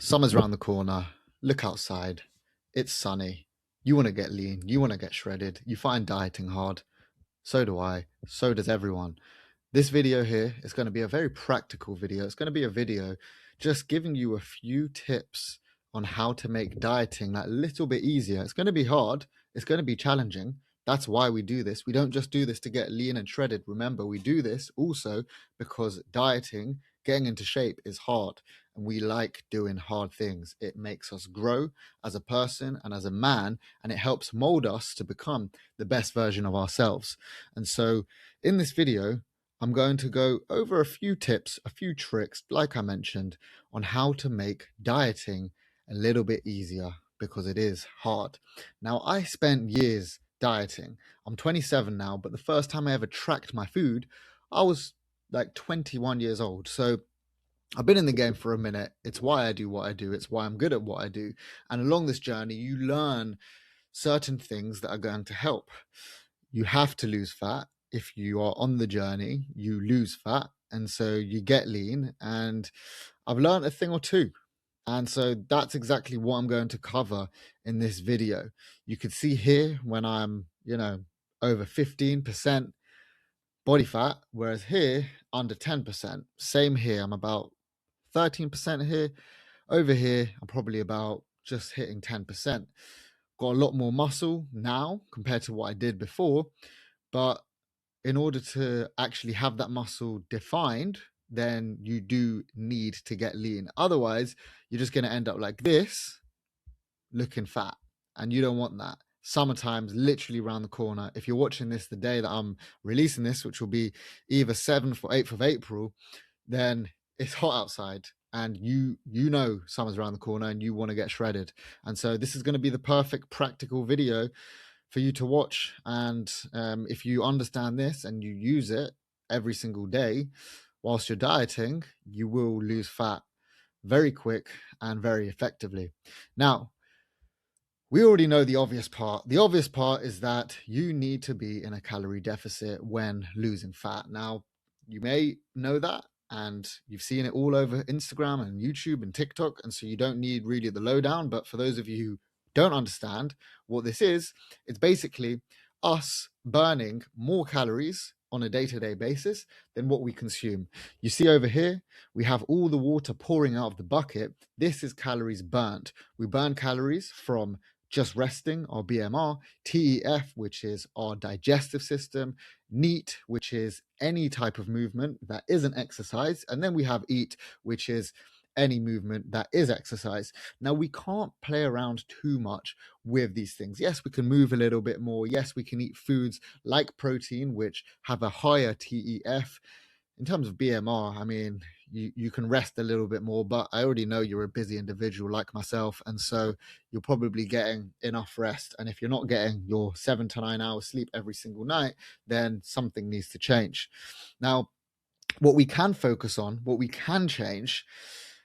Summer's around the corner. Look outside. It's sunny. You want to get lean. You want to get shredded. You find dieting hard. So do I. So does everyone. This video here is going to be a very practical video. It's going to be a video just giving you a few tips on how to make dieting that little bit easier. It's going to be hard. It's going to be challenging. That's why we do this. We don't just do this to get lean and shredded. Remember, we do this also because dieting, getting into shape is hard. And we like doing hard things. It makes us grow as a person and as a man, and it helps mold us to become the best version of ourselves. And so in this video, I'm going to go over a few tips, a few tricks, like I mentioned, on how to make dieting a little bit easier because it is hard. Now, I spent years dieting. I'm 27 now, but the first time I ever tracked my food, I was like 21 years old. So I've been in the game for a minute. It's why I do what I do. It's why I'm good at what I do. And along this journey, you learn certain things that are going to help. You have to lose fat. If you are on the journey, you lose fat. And so you get lean. And I've learned a thing or two. And so that's exactly what I'm going to cover in this video. You can see here when I'm, over 15% body fat, whereas here, under 10%. Same here, I'm about 13% here. Over here, I'm probably about just hitting 10%. Got a lot more muscle now compared to what I did before. But in order to actually have that muscle defined, then you do need to get lean. Otherwise, you're just going to end up like this, looking fat. And you don't want that. Summertime's literally around the corner. If you're watching this the day that I'm releasing this, which will be either 7th or 8th of April, then it's hot outside and you know summer's around the corner and you want to get shredded. And so this is going to be the perfect practical video for you to watch. And if you understand this and you use it every single day whilst you're dieting, you will lose fat very quick and very effectively. Now, we already know the obvious part. The obvious part is that you need to be in a calorie deficit when losing fat. Now, you may know that and you've seen it all over Instagram and YouTube and TikTok, and so you don't need really the lowdown. But for those of you who don't understand what this is, it's basically us burning more calories on a day-to-day basis than what we consume. You see over here, we have all the water pouring out of the bucket. This is calories burnt. We burn calories from just resting, our BMR, TEF, which is our digestive system, NEAT, which is any type of movement that isn't exercise, and then we have EAT, which is any movement that is exercise. Now, we can't play around too much with these things. Yes, we can move a little bit more. Yes, we can eat foods like protein, which have a higher TEF. In terms of BMR, I mean, you can rest a little bit more, but I already know you're a busy individual like myself, and so you're probably getting enough rest. And if you're not getting your 7 to 9 hours sleep every single night, then something needs to change. Now, what we can focus on, what we can change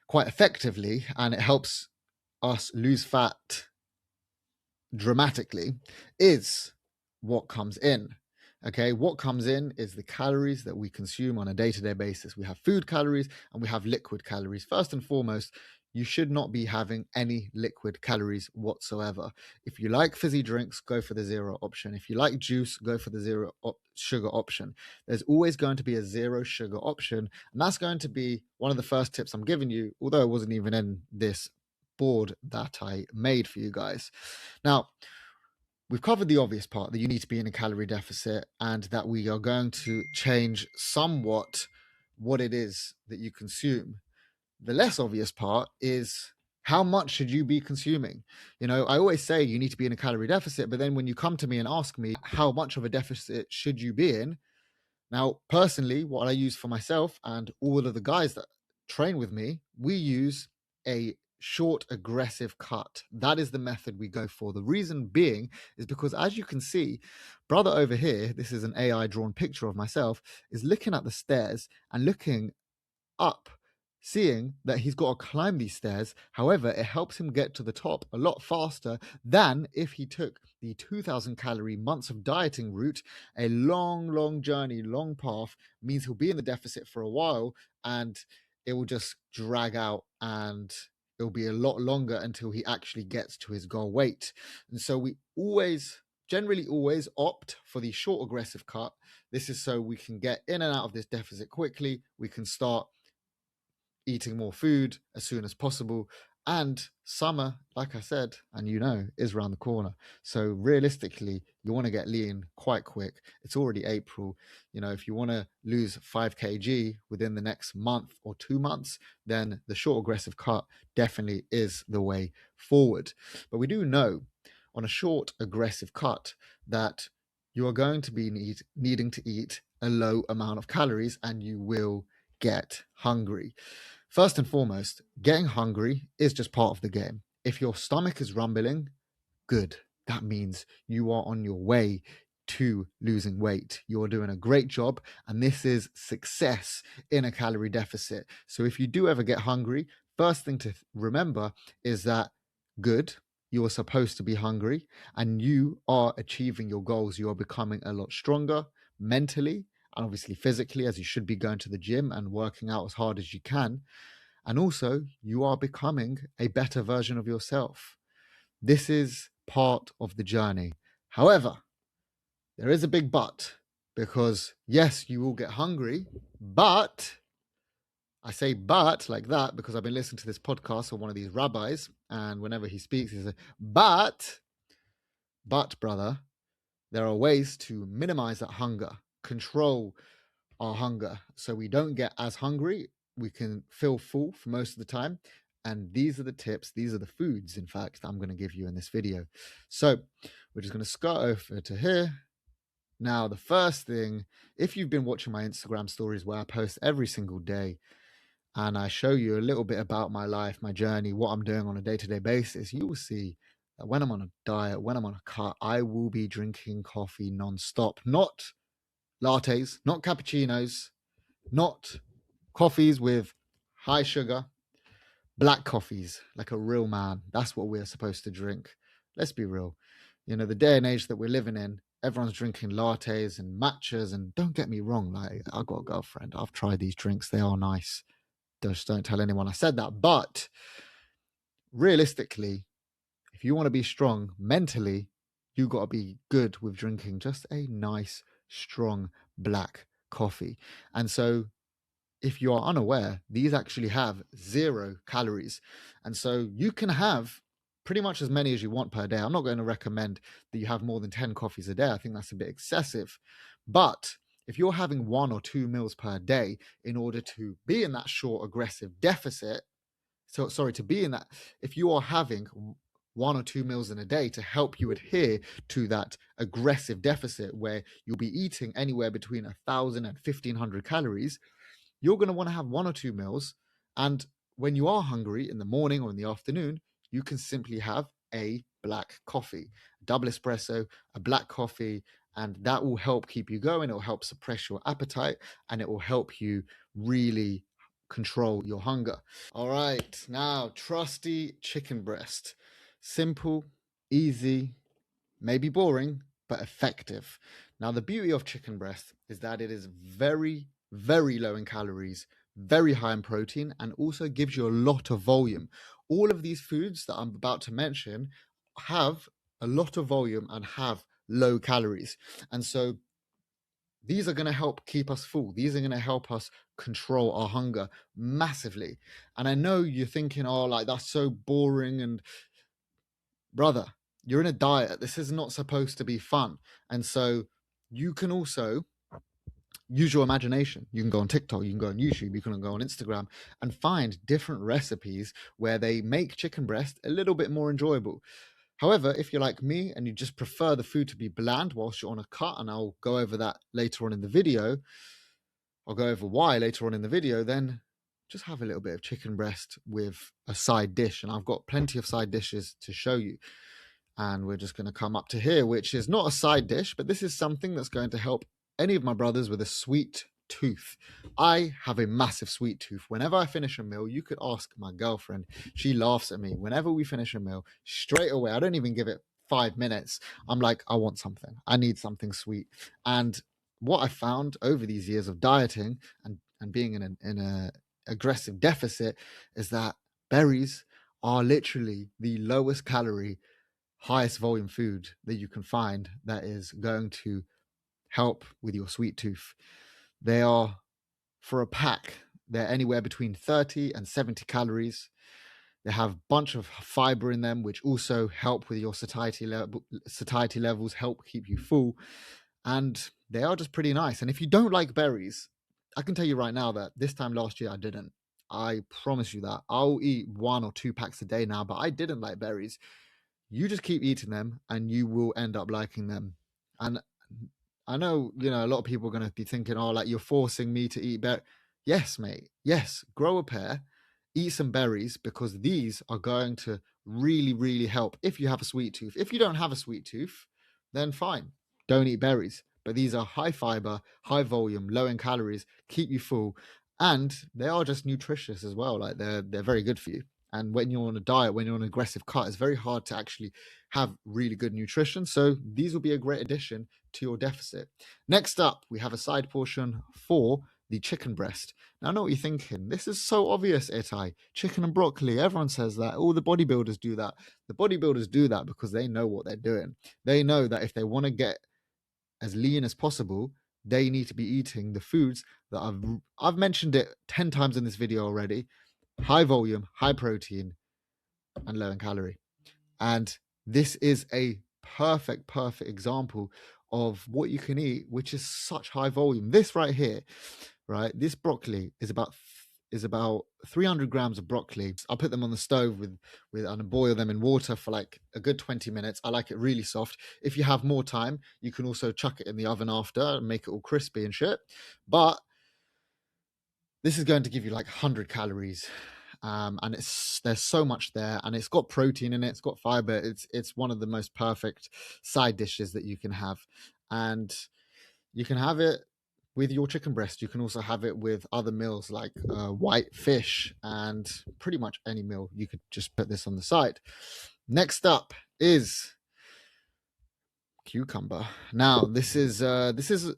quite effectively, and it helps us lose fat dramatically, is what comes in. Okay, what comes in is the calories that we consume on a day-to-day basis. We have food calories and we have liquid calories. First and foremost, you should not be having any liquid calories whatsoever. If you like fizzy drinks, go for the zero option. If you like juice, go for the zero sugar option. There's always going to be a zero sugar option, and that's going to be one of the first tips I'm giving you, although it wasn't even in this board that I made for you guys. Now, we've covered the obvious part, that you need to be in a calorie deficit and that we are going to change somewhat what it is that you consume. The less obvious part is, how much should you be consuming? I always say you need to be in a calorie deficit, but then when you come to me and ask me how much of a deficit should you be in, now, personally, what I use for myself and all of the guys that train with me, we use a short aggressive cut. That is the method we go for. The reason being is because, as you can see, brother over here, this is an AI drawn picture of myself, is looking at the stairs and looking up, seeing that he's got to climb these stairs. However, it helps him get to the top a lot faster than if he took the 2,000 calorie months of dieting route. A long journey, long path means he'll be in the deficit for a while and it will just drag out and it'll be a lot longer until he actually gets to his goal weight. And so we generally always opt for the short aggressive cut. This is so we can get in and out of this deficit quickly. We can start eating more food as soon as possible. And summer, like I said, and is around the corner. So realistically, you want to get lean quite quick. It's already April. If you want to lose 5 kg within the next month or 2 months, then the short aggressive cut definitely is the way forward. But we do know on a short aggressive cut that you are going to be needing to eat a low amount of calories, and you will get hungry. First and foremost, getting hungry is just part of the game. If your stomach is rumbling, good. That means you are on your way to losing weight. You're doing a great job, and this is success in a calorie deficit. So if you do ever get hungry, first thing to remember is that good, you are supposed to be hungry, and you are achieving your goals. You are becoming a lot stronger mentally and obviously physically, as you should be going to the gym and working out as hard as you can. And also, you are becoming a better version of yourself. This is part of the journey. However, there is a big but, because yes, you will get hungry, but I say but like that because I've been listening to this podcast of one of these rabbis, and whenever he speaks, he says, but brother, there are ways to minimize that hunger, control our hunger so we don't get as hungry. We can feel full for most of the time. And these are the tips, these are the foods, in fact, that I'm going to give you in this video. So we're just going to skirt over to here. Now, the first thing, if you've been watching my Instagram stories where I post every single day and I show you a little bit about my life, my journey, what I'm doing on a day-to-day basis, you will see that when I'm on a diet, when I'm on a cut, I will be drinking coffee non-stop. Not lattes, not cappuccinos, not coffees with high sugar, black coffees, like a real man. That's what we're supposed to drink. Let's be real. The day and age that we're living in, everyone's drinking lattes and matchas. And don't get me wrong, like, I've got a girlfriend. I've tried these drinks. They are nice. Just don't tell anyone I said that. But realistically, if you want to be strong mentally, you got to be good with drinking just a nice, strong black coffee. And so if you are unaware, these actually have 0 calories. And so you can have pretty much as many as you want per day. I'm not going to recommend that you have more than 10 coffees a day. I think that's a bit excessive. But if you're having 1 or 2 meals per day in order to be in that short aggressive deficit, if you are having 1 or 2 meals in a day to help you adhere to that aggressive deficit where you'll be eating anywhere between 1,000 and 1,500 calories, you're going to want to have 1 or 2 meals. And when you are hungry in the morning or in the afternoon, you can simply have a black coffee, a double espresso, a black coffee, and that will help keep you going. It will help suppress your appetite, and it will help you really control your hunger. All right, now, trusty chicken breast. Simple, easy, maybe boring, but effective. Now, the beauty of chicken breast is that it is very, very low in calories, very high in protein, and also gives you a lot of volume. All of these foods that I'm about to mention have a lot of volume and have low calories. And so these are going to help keep us full. These are going to help us control our hunger massively. And I know you're thinking, oh, like, that's so boring. And brother, you're in a diet. This is not supposed to be fun. And so you can also use your imagination. You can go on TikTok, you can go on YouTube, you can go on Instagram and find different recipes where they make chicken breast a little bit more enjoyable. However, if you're like me and you just prefer the food to be bland whilst you're on a cut, and I'll go over that later on in the video, I'll go over why later on in the video, then just have a little bit of chicken breast with a side dish. And I've got plenty of side dishes to show you. And we're just going to come up to here, which is not a side dish, but this is something that's going to help any of my brothers with a sweet tooth. I have a massive sweet tooth. Whenever I finish a meal, you could ask my girlfriend. She laughs at me. Whenever we finish a meal, straight away, I don't even give it 5 minutes. I'm like, I want something. I need something sweet. And what I found over these years of dieting and being in a aggressive deficit is that berries are literally the lowest calorie, highest volume food that you can find that is going to help with your sweet tooth. They are, for a pack, they're anywhere between 30 and 70 calories. They have a bunch of fiber in them, which also help with your satiety levels, help keep you full. And they are just pretty nice. And if you don't like berries, I can tell you right now that this time last year I didn't. I promise you that. I'll eat 1 or 2 packs a day now, but I didn't like berries. You just keep eating them and you will end up liking them. And I know, a lot of people are going to be thinking, oh, like you're forcing me to eat berries. Yes, mate. Yes, grow a pair, eat some berries, because these are going to really, really help if you have a sweet tooth. If you don't have a sweet tooth, then fine, don't eat berries. But these are high fiber, high volume, low in calories, keep you full, and they are just nutritious as well. Like they're very good for you. And when you're on a diet, when you're on an aggressive cut, it's very hard to actually have really good nutrition. So these will be a great addition to your deficit. Next up, we have a side portion for the chicken breast. Now, I know what you're thinking. This is so obvious, Itai. Chicken and broccoli. Everyone says that. All the bodybuilders do that. The bodybuilders do that because they know what they're doing. They know that if they want to get as lean as possible, they need to be eating the foods that I've mentioned it 10 times in this video already. High volume, high protein, and low in calorie. And this is a perfect example of what you can eat, which is such high volume. This right here, right? This broccoli is about 300 grams of broccoli. I'll put them on the stove with and boil them in water for like a good 20 minutes. I like it really soft. If you have more time, you can also chuck it in the oven after and make it all crispy and shit. But this is going to give you like 100 calories. And there's so much there, and it's got protein in it, it's got fiber. It's one of the most perfect side dishes that you can have, and you can have it with your chicken breast. You can also have it with other meals like white fish, and pretty much any meal. You could just put this on the side. Next up is cucumber. Now, this is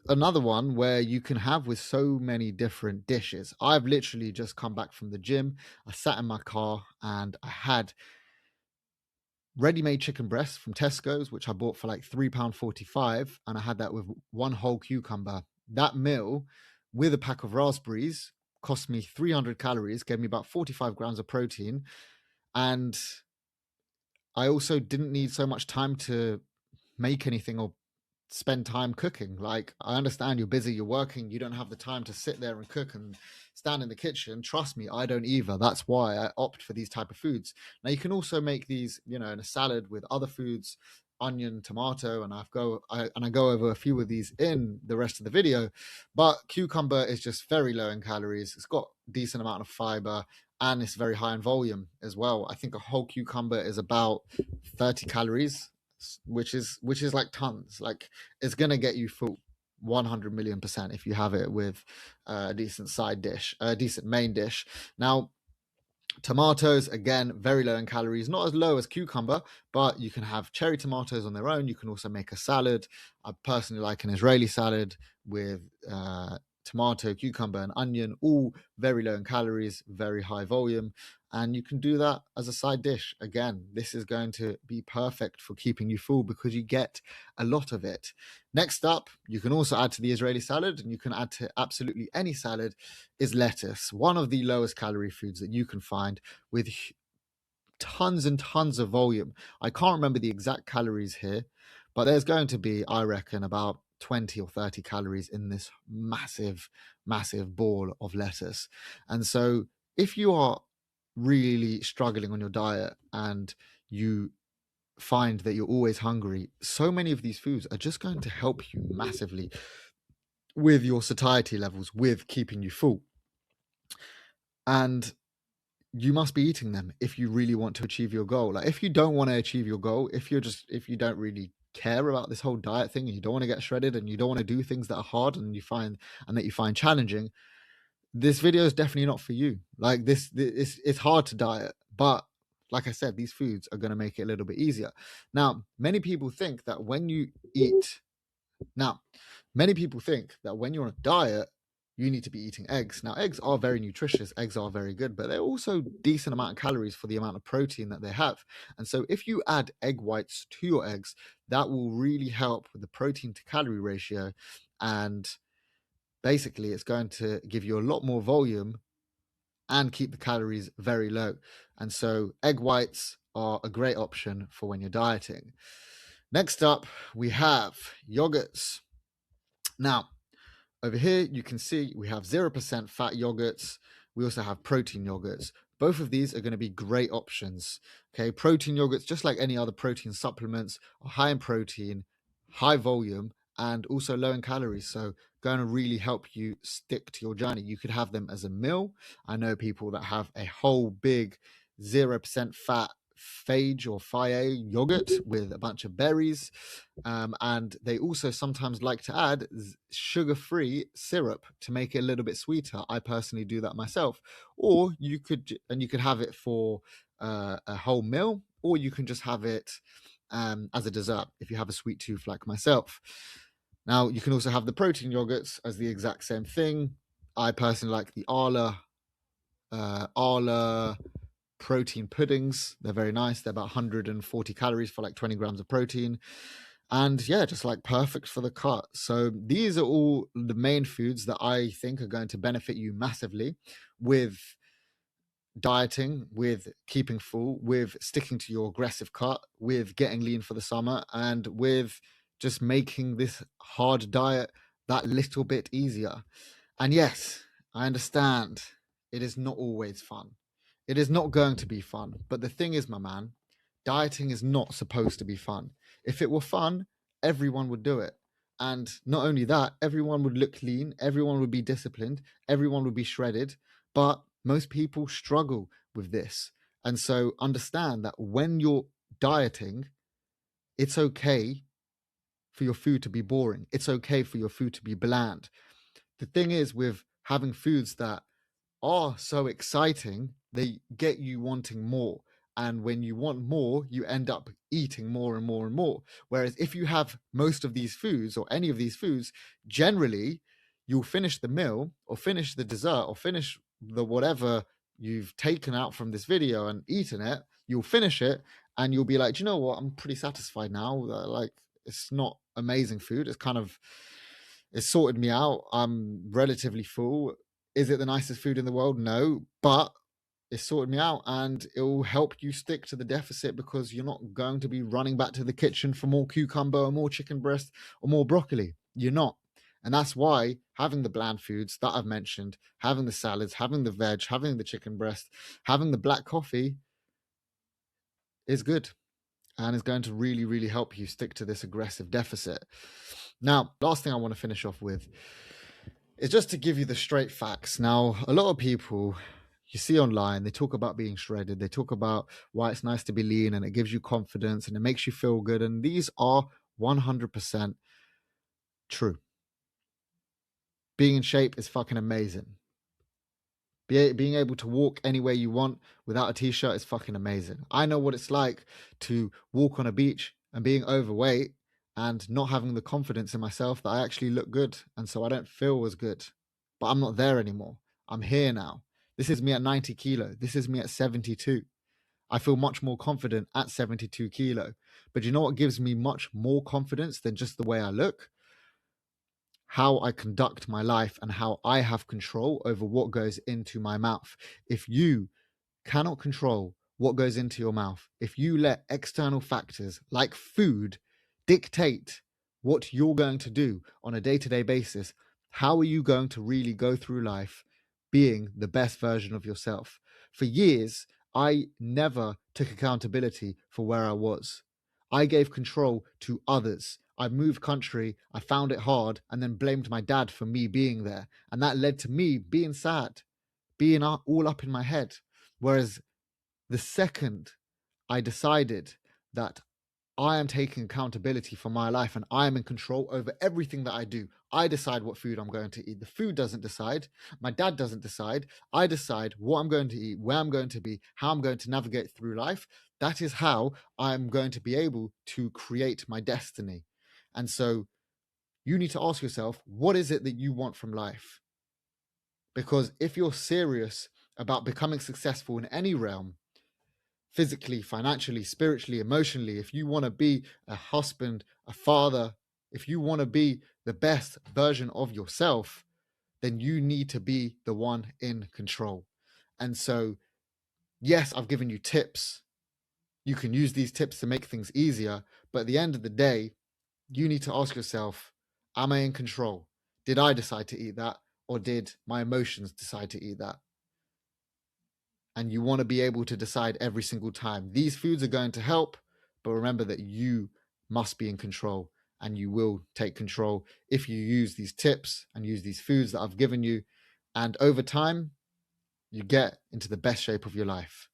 another one where you can have with so many different dishes. I've literally just come back from the gym. I sat in my car and I had ready-made chicken breasts from Tesco's, which I bought for like £3.45, and I had that with one whole cucumber. That meal with a pack of raspberries cost me 300 calories, gave me about 45 grams of protein, and I also didn't need so much time to make anything or spend time cooking. Like, I understand you're busy, you're working, you don't have the time to sit there and cook and stand in the kitchen. Trust me, I don't either. That's why I opt for these type of foods. Now, you can also make these, in a salad with other foods, onion, tomato, and I go over a few of these in the rest of the video. But cucumber is just very low in calories. It's got decent amount of fiber, and it's very high in volume as well. I think a whole cucumber is about 30 calories, which is like tons. Like, it's gonna get you full 100 million% if you have it with a decent side dish, a decent main dish. Now, tomatoes, again, very low in calories, not as low as cucumber, but you can have cherry tomatoes on their own. You can also make a salad. I personally like an Israeli salad with tomato, cucumber, and onion, all very low in calories, very high volume. And you can do that as a side dish. Again, this is going to be perfect for keeping you full because you get a lot of it. Next up, you can also add to the Israeli salad, and you can add to absolutely any salad, is lettuce. One of the lowest calorie foods that you can find with tons and tons of volume. I can't remember the exact calories here, but there's going to be, I reckon, about 20 or 30 calories in this massive ball of lettuce. And so if you are really struggling on your diet and you find that you're always hungry, so many of these foods are just going to help you massively with your satiety levels, with keeping you full. And you must be eating them if you really want to achieve your goal. Like, if you don't want to achieve your goal, if you don't really care about this whole diet thing, and you don't want to get shredded, and you don't want to do things that are hard and that you find challenging, this video is definitely not for you. Like, it's hard to diet, but like I said, these foods are going to make it a little bit easier. Now, many people think that when you're on a diet, you need to be eating eggs. Now, eggs are very nutritious, eggs are very good, but they're also decent amount of calories for the amount of protein that they have. And so if you add egg whites to your eggs, that will really help with the protein to calorie ratio. And basically, it's going to give you a lot more volume and keep the calories very low. And so egg whites are a great option for when you're dieting. Next up, we have yogurts. Now, over here, you can see we have 0% fat yogurts. We also have protein yogurts. Both of these are going to be great options. Okay, protein yogurts, just like any other protein supplements, are high in protein, high volume, and also low in calories. So going to really help you stick to your journey. You could have them as a meal. I know people that have a whole big 0% fat phage or faye yogurt with a bunch of berries, and they also sometimes like to add sugar-free syrup to make it a little bit sweeter. I personally do that myself. Or you could have it for a whole meal, or you can just have it as a dessert if you have a sweet tooth like myself. Now, you can also have the protein yogurts as the exact same thing. I personally like the Arla protein puddings. They're very nice. They're about 140 calories for like 20 grams of protein. And yeah, just like perfect for the cut. So these are all the main foods that I think are going to benefit you massively with dieting, with keeping full, with sticking to your aggressive cut, with getting lean for the summer, and with just making this hard diet that little bit easier. And yes, I understand it is not always fun. It is not going to be fun. But the thing is, my man, dieting is not supposed to be fun. If it were fun, everyone would do it. And not only that, everyone would look lean, everyone would be disciplined, everyone would be shredded. But most people struggle with this. And so understand that when you're dieting, it's okay for your food to be boring. It's okay for your food to be bland. The thing is, with having foods that are so exciting, they get you wanting more. And when you want more, you end up eating more and more and more. Whereas if you have most of these foods or any of these foods, generally you'll finish the meal or finish the dessert or finish the whatever you've taken out from this video and eaten it. You'll finish it and you'll be like, you know what? I'm pretty satisfied now. Like, it's not amazing food. It's sorted me out. I'm relatively full. Is it the nicest food in the world? No, but it's sorted me out, and it will help you stick to the deficit because you're not going to be running back to the kitchen for more cucumber or more chicken breast or more broccoli. You're not. And that's why having the bland foods that I've mentioned, having the salads, having the veg, having the chicken breast, having the black coffee is good and is going to really, really help you stick to this aggressive deficit. Now, last thing I want to finish off with is just to give you the straight facts. Now, a lot of people you see online, they talk about being shredded. They talk about why it's nice to be lean and it gives you confidence and it makes you feel good. And these are 100% true. Being in shape is fucking amazing. Being able to walk anywhere you want without a t-shirt is fucking amazing. I know what it's like to walk on a beach and being overweight and not having the confidence in myself that I actually look good. And so I don't feel as good. But I'm not there anymore. I'm here now. This is me at 90 kilo. This is me at 72. I feel much more confident at 72 kilo. But you know what gives me much more confidence than just the way I look? How I conduct my life and how I have control over what goes into my mouth. If you cannot control what goes into your mouth, if you let external factors like food dictate what you're going to do on a day-to-day basis, how are you going to really go through life being the best version of yourself? For years, I never took accountability for where I was. I gave control to others. I moved country, I found it hard, and then blamed my dad for me being there. And that led to me being sad, being all up in my head. Whereas the second I decided that I am taking accountability for my life and I am in control over everything that I do. I decide what food I'm going to eat. The food doesn't decide. My dad doesn't decide. I decide what I'm going to eat, where I'm going to be, how I'm going to navigate through life. That is how I'm going to be able to create my destiny. And so you need to ask yourself, what is it that you want from life? Because if you're serious about becoming successful in any realm, physically, financially, spiritually, emotionally, if you want to be a husband, a father, if you want to be the best version of yourself, then you need to be the one in control. And so, yes, I've given you tips. You can use these tips to make things easier. But at the end of the day, you need to ask yourself, am I in control? Did I decide to eat that? Or did my emotions decide to eat that? And you want to be able to decide every single time. These foods are going to help, but remember that you must be in control, and you will take control if you use these tips and use these foods that I've given you. And over time, you get into the best shape of your life.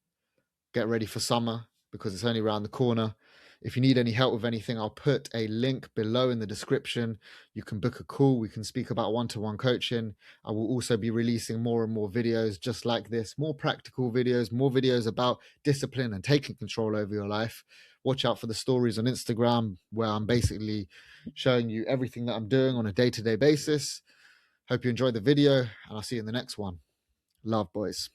Get ready for summer because it's only around the corner. If you need any help with anything, I'll put a link below in the description. You can book a call. We can speak about one-to-one coaching. I will also be releasing more and more videos just like this, more practical videos, more videos about discipline and taking control over your life. Watch out for the stories on Instagram where I'm basically showing you everything that I'm doing on a day-to-day basis. Hope you enjoyed the video, and I'll see you in the next one. Love, boys.